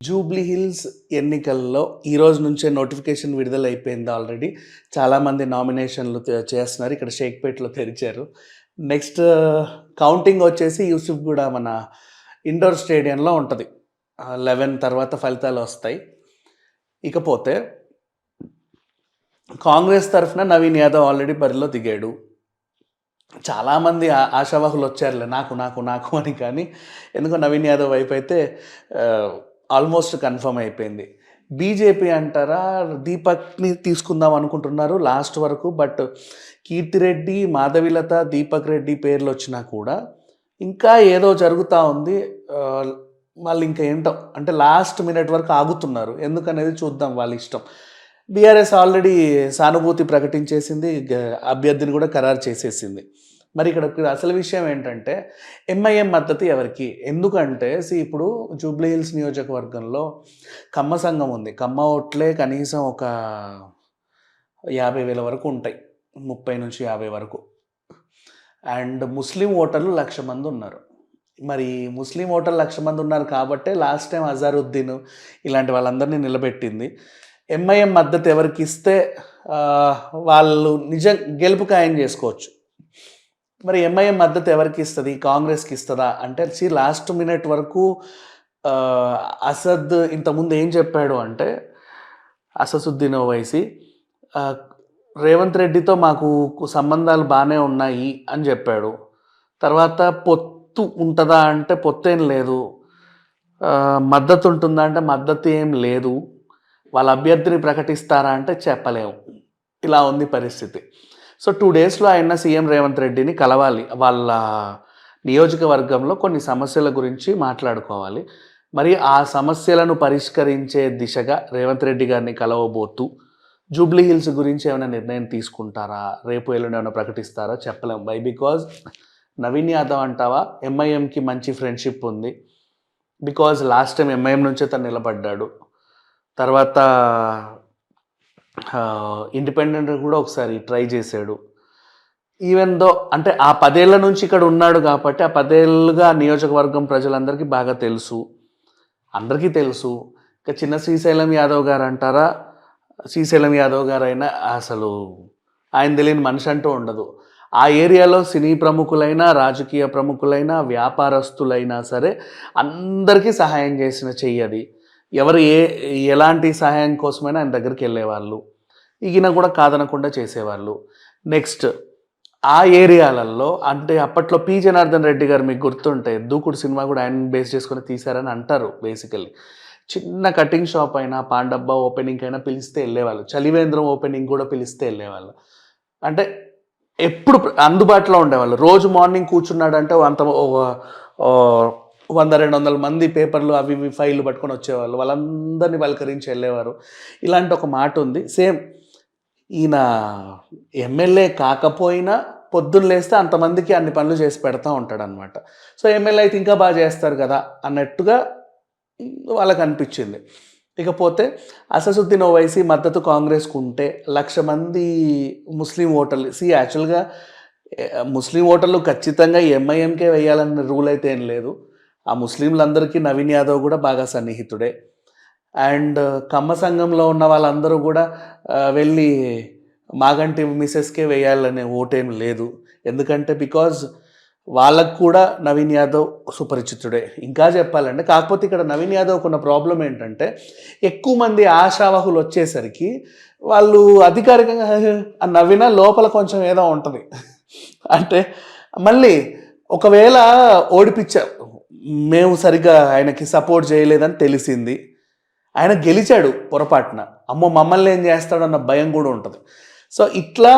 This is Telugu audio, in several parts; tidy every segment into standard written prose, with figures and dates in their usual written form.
జూబ్లీ హిల్స్ ఎన్నికల్లో ఈ రోజు నుంచే నోటిఫికేషన్ విడుదలైపోయింది ఆల్రెడీ. చాలామంది నామినేషన్లు చేస్తున్నారు. ఇక్కడ షేక్‌పేట్‌లో తెరిచారు. నెక్స్ట్ కౌంటింగ్ వచ్చేసి యూసుఫ్‌గూడ మన ఇండోర్ స్టేడియంలో ఉంటది. 11 తర్వాత ఫలితాలొస్తాయి. ఇకపోతే కాంగ్రెస్ తరఫున నవీన్ యాదవ్ ఆల్రెడీ బరిలో దిగాడు. చాలామంది ఆశావాహులు వచ్చారులే నాకు నాకు నాకు అని. కానీ ఎందుకో నవీన్ యాదవ్ వైపు అయితే ఆల్మోస్ట్ కన్ఫర్మ్ అయిపోయింది. బీజేపీ అంటారా, దీపక్ని తీసుకుందాం అనుకుంటున్నారు లాస్ట్ వరకు. బట్ కీర్తిరెడ్డి, మాధవిలత, దీపక్ రెడ్డి పేర్లు వచ్చినా కూడా ఇంకా ఏదో జరుగుతూ ఉంది. వాళ్ళు ఇంకా ఏంటో అంటే లాస్ట్ మినిట్ వరకు ఆగుతున్నారు. ఎందుకనేది చూద్దాం, వాళ్ళ ఇష్టం. బీఆర్ఎస్ ఆల్రెడీ సానుభూతి ప్రకటించేసింది, అభ్యర్థిని కూడా ఖరారు చేసేసింది. మరి ఇక్కడ అసలు విషయం ఏంటంటే ఎంఐఎం మద్దతు ఎవరికి? ఎందుకంటే ఇప్పుడు జూబ్లీ హిల్స్ నియోజకవర్గంలో కమ్మ సంఘం ఉంది. కమ్మ ఓట్లే కనీసం ఒక 50,000 వరకు ఉంటాయి, 30 నుంచి 50 వరకు. అండ్ ముస్లిం ఓటర్లు 1,00,000 మంది ఉన్నారు. మరి ముస్లిం ఓటర్లు 1,00,000 మంది ఉన్నారు కాబట్టే లాస్ట్ టైం అజారుద్దీన్ ఇలాంటి వాళ్ళందరినీ నిలబెట్టింది. ఎంఐఎం మద్దతు ఎవరికి ఇస్తే వాళ్ళు నిజం గెలుపు ఖాయం చేసుకోవచ్చు. మరి ఎంఐఎం మద్దతు ఎవరికి ఇస్తుంది? కాంగ్రెస్కి ఇస్తుందా అంటే లాస్ట్ మినిట్ వరకు అసద్ ఇంతకుముందు ఏం చెప్పాడు అంటే, అసదుద్దీన్ ఓవైసీ రేవంత్ రెడ్డితో మాకు సంబంధాలు బాగానే ఉన్నాయి అని చెప్పాడు. తర్వాత పొత్తు ఉంటుందా అంటే పొత్తేం లేదు, మద్దతు ఉంటుందా అంటే మద్దతు ఏం లేదు, వాళ్ళ అభ్యర్థిని ప్రకటిస్తారా అంటే చెప్పలేము. ఇలా ఉంది పరిస్థితి. సో 2 డేస్లో ఆయన సీఎం రేవంత్ రెడ్డిని కలవాలి. వాళ్ళ నియోజకవర్గంలో కొన్ని సమస్యల గురించి మాట్లాడుకోవాలి. మరి ఆ సమస్యలను పరిష్కరించే దిశగా రేవంత్ రెడ్డి గారిని కలవబోతూ జూబ్లీ హిల్స్ గురించి ఏమైనా నిర్ణయం తీసుకుంటారా, రేపు ఎల్లుండి ఏమైనా ప్రకటిస్తారా చెప్పలేము. బికాజ్ నవీన్ యాదవ్ అంటావా, ఎంఐఎంకి మంచి ఫ్రెండ్షిప్ ఉంది. బికాజ్ లాస్ట్ టైం ఎంఐఎం నుంచే తను నిలబడ్డాడు. తర్వాత ఇండిపెండెంట్ కూడా ఒకసారి ట్రై చేశాడు. ఈవెన్ దో అంటే ఆ 10 ఏళ్ల నుంచి ఇక్కడ ఉన్నాడు కాబట్టి ఆ 10 ఏళ్ళుగా నియోజకవర్గం ప్రజలందరికీ బాగా తెలుసు, అందరికీ తెలుసు. ఇక చిన్న శ్రీశైలం యాదవ్ గారు అంటారా, శ్రీశైలం యాదవ్ గారు అయినా అసలు ఆయన తెలియని మనిషి అంటూ ఉండదు. ఆ ఏరియాలో సినీ ప్రముఖులైనా, రాజకీయ ప్రముఖులైనా, వ్యాపారస్తులైనా సరే అందరికీ సహాయం చేసిన చెయ్యది. ఎవరు ఎలాంటి సహాయం కోసమైనా ఆయన దగ్గరికి వెళ్ళేవాళ్ళు, ఈయన కూడా కాదనకుండా చేసేవాళ్ళు. నెక్స్ట్ ఆ ఏరియాలలో అంటే అప్పట్లో పి జనార్దన్ రెడ్డి గారు మీకు గుర్తుంటే దూకుడు సినిమా కూడా ఆయన బేస్ చేసుకొని తీశారని అంటారు. బేసికల్లీ చిన్న కటింగ్ షాప్ అయినా, పాండబ్బా ఓపెనింగ్ అయినా పిలిస్తే వెళ్ళేవాళ్ళు, చలివేంద్రం ఓపెనింగ్ కూడా పిలిస్తే వెళ్ళేవాళ్ళు. అంటే ఎప్పుడు అందుబాటులో ఉండేవాళ్ళు. రోజు మార్నింగ్ కూర్చున్నాడంటే అంత 100-200 మంది పేపర్లు అవి ఇవి ఫైళ్ళు పట్టుకొని వచ్చేవాళ్ళు, వాళ్ళందరినీ పలకరించి వెళ్ళేవారు. ఇలాంటి ఒక మాట ఉంది. సేమ్ ఈయన ఎమ్మెల్యే కాకపోయినా పొద్దున్న లేస్తే అంతమందికి అన్ని పనులు చేసి పెడతా ఉంటాడనమాట. సో ఎమ్మెల్యే అయితే ఇంకా బాగా చేస్తారు కదా అన్నట్టుగా వాళ్ళకి అనిపించింది. ఇకపోతే అసదుద్దీన్ ఓవైసీ మద్దతు కాంగ్రెస్కు ఉంటే 1,00,000 మంది ముస్లిం ఓటర్లు యాక్చువల్గా ముస్లిం ఓటర్లు ఖచ్చితంగా ఎంఐఎంకే వేయాలన్న రూల్ అయితే ఏం లేదు. ఆ ముస్లింలందరికీ నవీన్ యాదవ్ కూడా బాగా సన్నిహితుడే. అండ్ కమ్మ సంఘంలో ఉన్న వాళ్ళందరూ కూడా వెళ్ళి మాగంటి మిసెస్కే వేయాలనే ఓటేం లేదు. ఎందుకంటే బికాజ్ వాళ్ళకు కూడా నవీన్ యాదవ్ సుపరిచితుడే. ఇంకా చెప్పాలంటే కాకపోతే ఇక్కడ నవీన్ యాదవ్కు ఉన్న ప్రాబ్లం ఏంటంటే ఎక్కువ మంది ఆశావాహులు వచ్చేసరికి వాళ్ళు అధికారికంగా నవ్వినా లోపల కొంచెం ఏదో ఉంటుంది. అంటే మళ్ళీ ఒకవేళ ఓడిపించారు, మేము సరిగ్గా ఆయనకి సపోర్ట్ చేయలేదని తెలిసింది, ఆయన గెలిచాడు పొరపాటున, అమ్మో మమ్మల్ని ఏం చేస్తాడన్న భయం కూడా ఉంటుంది. సో ఇట్లా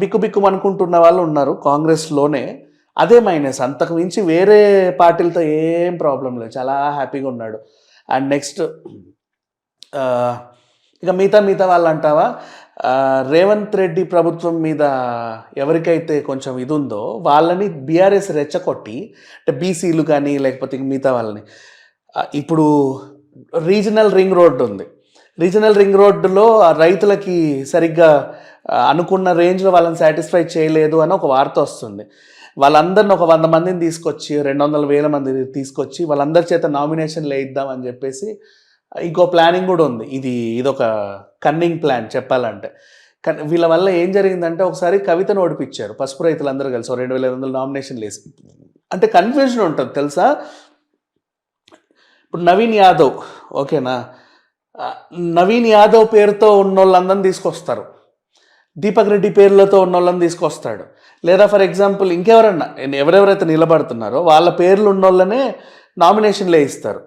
బిక్కుబిక్కు అనుకుంటున్న వాళ్ళు ఉన్నారు కాంగ్రెస్లోనే. అదే మైనస్, అంతకు మించి వేరే పార్టీలతో ఏం ప్రాబ్లం లేదు, చాలా హ్యాపీగా ఉన్నాడు. అండ్ నెక్స్ట్ ఇక మిగతా వాళ్ళు అంటావా, రేవంత్ రెడ్డి ప్రభుత్వం మీద ఎవరికైతే కొంచెం ఇది ఉందో వాళ్ళని బీఆర్ఎస్ రెచ్చగొట్టి, అంటే బీసీలు కానీ లేకపోతే మిగతా వాళ్ళని, ఇప్పుడు రీజనల్ రింగ్ రోడ్డు ఉంది. రీజనల్ రింగ్ రోడ్డులో రైతులకి సరిగ్గా అనుకున్న రేంజ్లో వాళ్ళని సాటిస్ఫై చేయలేదు అని ఒక వార్త వస్తుంది. వాళ్ళందరిని ఒక 100 మందిని తీసుకొచ్చి 200,000 మందిని తీసుకొచ్చి వాళ్ళందరి చేత నామినేషన్లు వేయిద్దామని చెప్పేసి ఇంకో ప్లానింగ్ కూడా ఉంది. ఇదొక కన్నింగ్ ప్లాన్ చెప్పాలంటే. కానీ వీళ్ళ వల్ల ఏం జరిగిందంటే ఒకసారి కవితను ఓడిపించారు. పసుపు రైతులందరూ కలిసి 2,500 నామినేషన్లు వేసి. అంటే కన్ఫ్యూజన్ ఉంటుంది తెలుసా. ఇప్పుడు నవీన్ యాదవ్ ఓకేనా, నవీన్ యాదవ్ పేరుతో ఉన్నోళ్ళందరినీ తీసుకొస్తారు, దీపక్ రెడ్డి పేర్లతో ఉన్నోళ్ళని తీసుకొస్తాడు, లేదా ఫర్ ఎగ్జాంపుల్ ఇంకెవరన్నా ఎవరెవరైతే నిలబడుతున్నారో వాళ్ళ పేర్లు ఉన్నోళ్ళనే నామినేషన్లు వేయిస్తారు.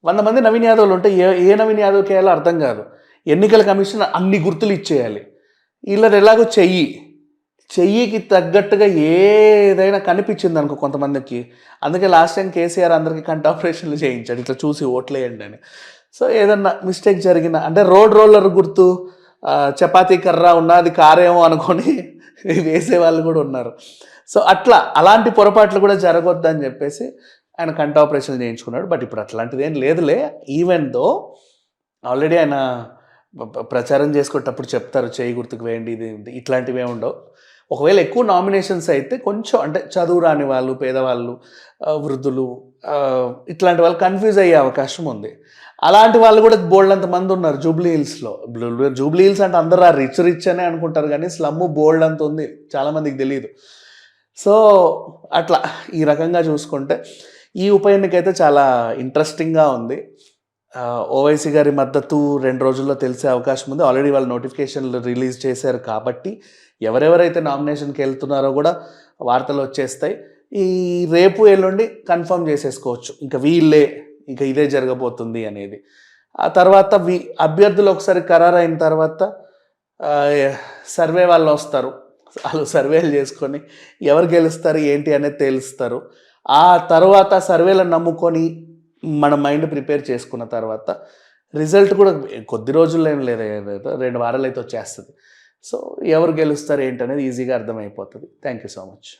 100 మంది నవీన్ యాదవ్లు ఉంటే ఏ నవీన్ యాదవ్కి వేయాలో అర్థం కాదు. ఎన్నికల కమిషన్ అన్ని గుర్తులు ఇచ్చేయాలి. వీళ్ళది ఎలాగో చెయ్యికి తగ్గట్టుగా ఏదైనా కనిపించింది అనుకో కొంతమందికి. అందుకే లాస్ట్ టైం కేసీఆర్ అందరికీ కంటి ఆపరేషన్లు చేయించాడు ఇట్లా చూసి ఓట్లేయండి అని. సో ఏదన్నా మిస్టేక్ జరిగిన అంటే రోడ్ రోలర్ గుర్తు చపాతీ కర్ర ఉన్నది కారేమో అనుకొని వేసేవాళ్ళు కూడా ఉన్నారు. సో అలాంటి పొరపాట్లు కూడా జరగొద్దని చెప్పేసి ఆయన కంటి ఆపరేషన్ చేయించుకున్నాడు. బట్ ఇప్పుడు అట్లాంటిది ఏం లేదులే. ఈవెన్ దో ఆల్రెడీ ఆయన ప్రచారం చేసుకునేటప్పుడు చెప్తారు చేయి గుర్తుకు వేయండి, ఇది ఇట్లాంటివి ఏమి ఉండవు. ఒకవేళ ఎక్కువ నామినేషన్స్ అయితే కొంచెం అంటే చదువు రాని వాళ్ళు, పేదవాళ్ళు, వృద్ధులు ఇట్లాంటి వాళ్ళు కన్ఫ్యూజ్ అయ్యే అవకాశం ఉంది. అలాంటి వాళ్ళు కూడా బోల్డ్ మంది ఉన్నారు జూబ్లీ హిల్స్లో. జూబ్లీ హిల్స్ అంటే అందరూ ఆ రిచ్ అనే అనుకుంటారు, కానీ స్లమ్ బోల్డ్ అంత ఉంది, చాలామందికి తెలియదు. సో అట్లా ఈ రకంగా చూసుకుంటే ఈ ఉప ఎన్నిక అయితే చాలా ఇంట్రెస్టింగ్గా ఉంది. ఓవైసీ గారి మద్దతు 2 రోజుల్లో తెలిసే అవకాశం ఉంది. ఆల్రెడీ వాళ్ళు నోటిఫికేషన్లు రిలీజ్ చేశారు కాబట్టి ఎవరెవరైతే నామినేషన్కి వెళ్తున్నారో కూడా వార్తలు వచ్చేస్తాయి. ఈ రేపు ఎల్లుండి కన్ఫర్మ్ చేసేసుకోవచ్చు ఇంకా ఇదే జరగబోతుంది అనేది. ఆ తర్వాత అభ్యర్థులు ఒకసారి ఖరారు అయిన తర్వాత సర్వే వాళ్ళు వస్తారు, వాళ్ళు సర్వేలు చేసుకొని ఎవరు గెలుస్తారు ఏంటి అనేది తెలుస్తారు. ఆ తర్వాత సర్వేలను నమ్ముకొని మన మైండ్ ప్రిపేర్ చేసుకున్న తర్వాత రిజల్ట్ కూడా కొద్ది రోజుల్లో ఏం లేదా 2 వారాలు అయితే వచ్చేస్తుంది. సో ఎవరు గెలుస్తారు ఏంటి అనేది ఈజీగా అర్థమైపోతుంది. Thank you so much.